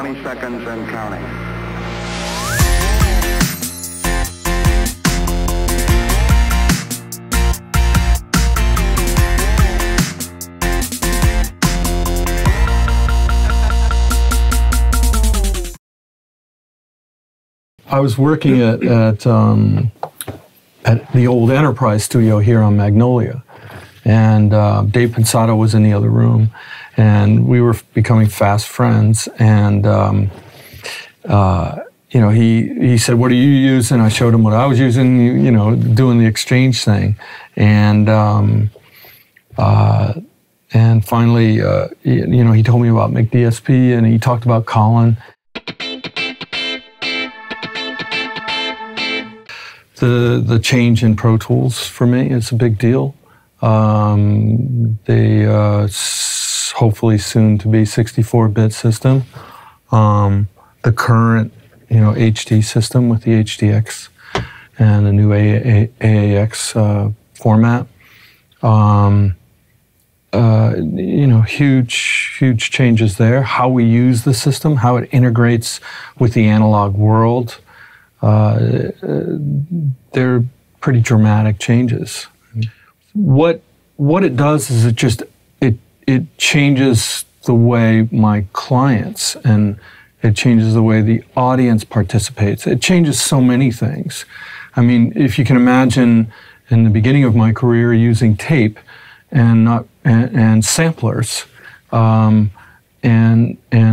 20 seconds and counting. I was working at the old Enterprise studio here on Magnolia, and Dave Pensato was in the other room, and we were becoming fast friends. And you know, he said, "What are you using?" I showed him what I was using, you know, doing the exchange thing, and finally, you know, he told me about McDSP, and he talked about Colin. The change in Pro Tools for me is a big deal. The hopefully soon to be 64-bit system, the current, you know, HD system with the HDX and the new AAX format. You know, huge changes there. How we use the system, how it integrates with the analog world. They're pretty dramatic changes. What it does is it changes the way my clients, and it changes the way the audience participates. It changes so many things. I mean, if you can imagine, in the beginning of my career, using tape and samplers, and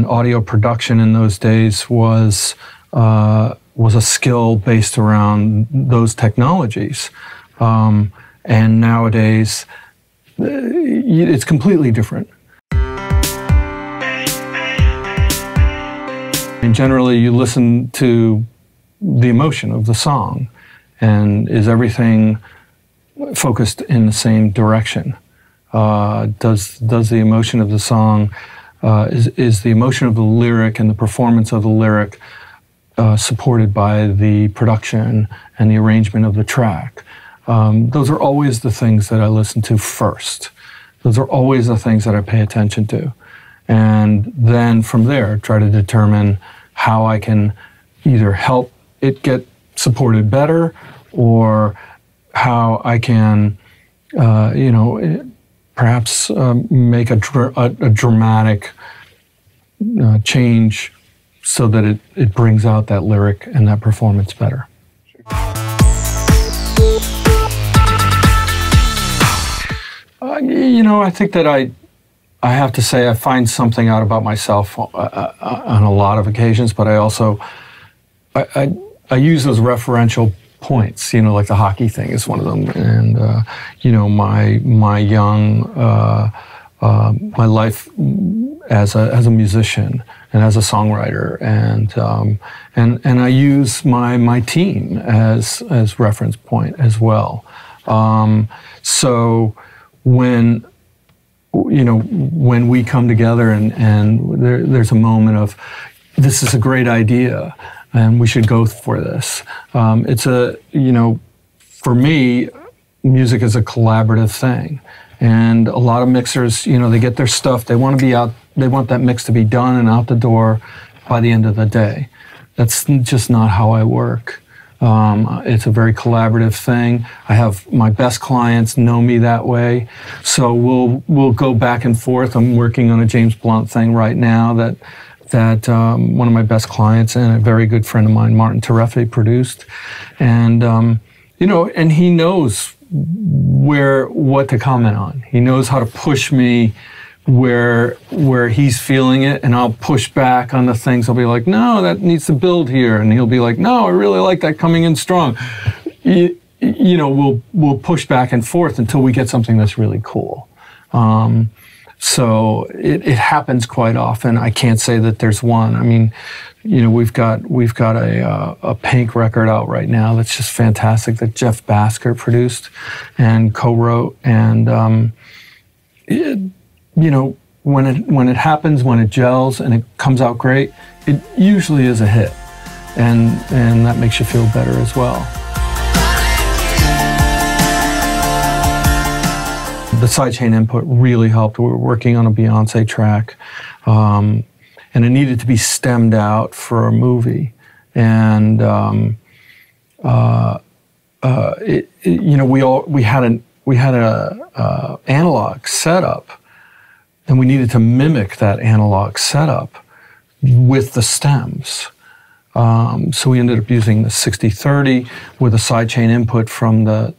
audio production in those days was a skill based around those technologies. And nowadays, it's completely different. And generally, you listen to the emotion of the song, and is everything focused in the same direction? Does the emotion of the song, is the emotion of the lyric and the performance of the lyric supported by the production and the arrangement of the track? Those are always the things that I listen to first. Those are always the things that I pay attention to. And then from there, try to determine how I can either help it get supported better, or how I can, you know, perhaps make a dramatic change so that it brings out that lyric and that performance better. You know, I think that I have to say I find something out about myself on a lot of occasions, but I also, I use those referential points, you know, like the hockey thing is one of them. And, you know, my young, my life as a musician and as a songwriter, and I use my team as reference point as well. So when, you know, when we come together and there's a moment of, this is a great idea and we should go for this. It's you know, for me, music is a collaborative thing. And a lot of mixers, you know, they get their stuff, they want to be out, they want that mix to be done and out the door by the end of the day. That's just not how I work. It's a very collaborative thing. I have my best clients know me that way. So we'll go back and forth. I'm working on a James Blunt thing right now that one of my best clients and a very good friend of mine, Martin Tereffi, produced. And, you know, and he knows what to comment on. He knows how to push me where he's feeling it, and I'll push back on the things. I'll be like, no, that needs to build here. And he'll be like, no, I really like that coming in strong. You know, we'll push back and forth until we get something that's really cool. So it happens quite often. I can't say that there's one. I mean, you know, we've got a Pink record out right now that's just fantastic that Jeff Basker produced and co-wrote. And you know, when it happens, when it gels and it comes out great, it usually is a hit, and that makes you feel better as well. The sidechain input really helped. We were working on a Beyonce track, and and it needed to be stemmed out for a movie. And you know, we had a analog setup, and we needed to mimic that analog setup with the stems. So we ended up using the 60-30 with a sidechain input from the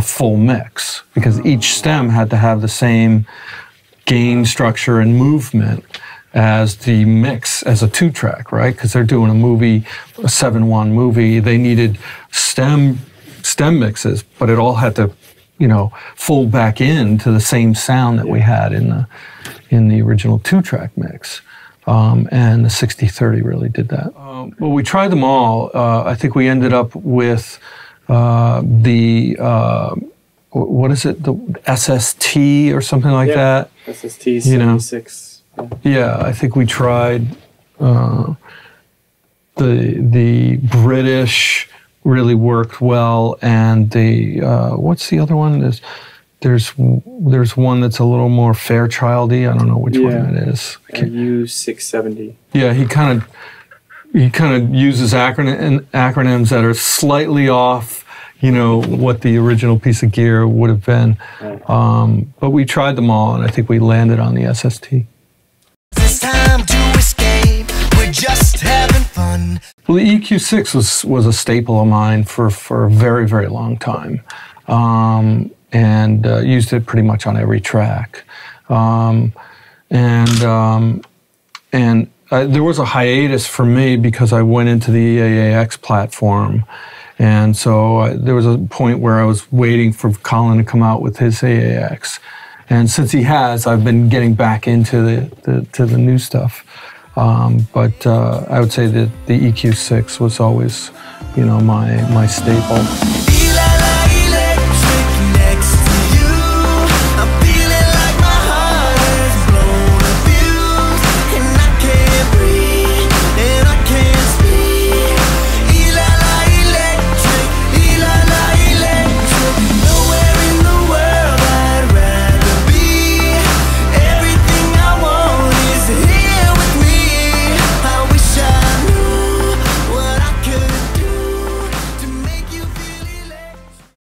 full mix, because each stem had to have the same gain structure and movement as the mix as a 2-track, right? Because they're doing a movie, a 7-1 movie. They needed stem mixes, but it all had to, you know, fold back into the same sound that we had in the original 2-track mix. And the 60-30 really did that. Well, we tried them all. I think we ended up with what is it? The SST or something like that. SST 76. Yeah, I think we tried the British really worked well, and the what's the other one? There's one that's a little more Fairchildy. I don't know which one it is. U670. Yeah, he kind of uses acronyms that are slightly off, you know, what the original piece of gear would have been. But we tried them all, and I think we landed on the SST. This time to escape, we're just having fun. Well, the EQ6 was a staple of mine for a very, very long time. And used it pretty much on every track. There was a hiatus for me because I went into the EAAX platform. And so there was a point where I was waiting for Colin to come out with his AAX. And since he has, I've been getting back into the new stuff. But I would say that the EQ6 was always, you know, my staple.